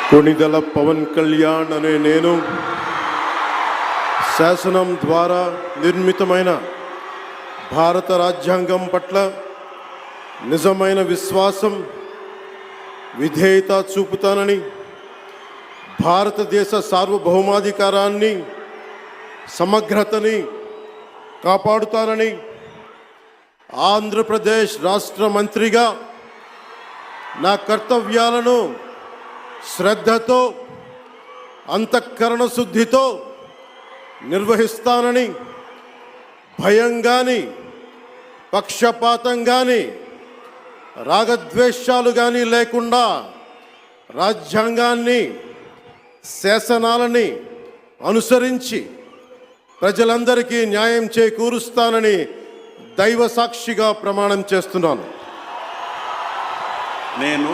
కొణిదెల పవన్ కళ్యాణ్ అనే నేను శాసనం ద్వారా నిర్మితమైన భారత రాజ్యాంగం పట్ల నిజమైన విశ్వాసం, విధేయత చూపుతానని, భారతదేశ సార్వభౌమాధికారాన్ని, సమగ్రతని కాపాడుతానని, ఆంధ్రప్రదేశ్ రాష్ట్ర మంత్రిగా నా కర్తవ్యాలను శ్రద్ధతో, అంతఃకరణ శుద్ధితో నిర్వహిస్తానని, భయం కానీ, పక్షపాతం కానీ, రాగద్వేషాలు కానీ లేకుండా రాజ్యాంగాన్ని, శాసనాలని అనుసరించి ప్రజలందరికీ న్యాయం చేకూరుస్తానని దైవ సాక్షిగా ప్రమాణం చేస్తున్నాను. నేను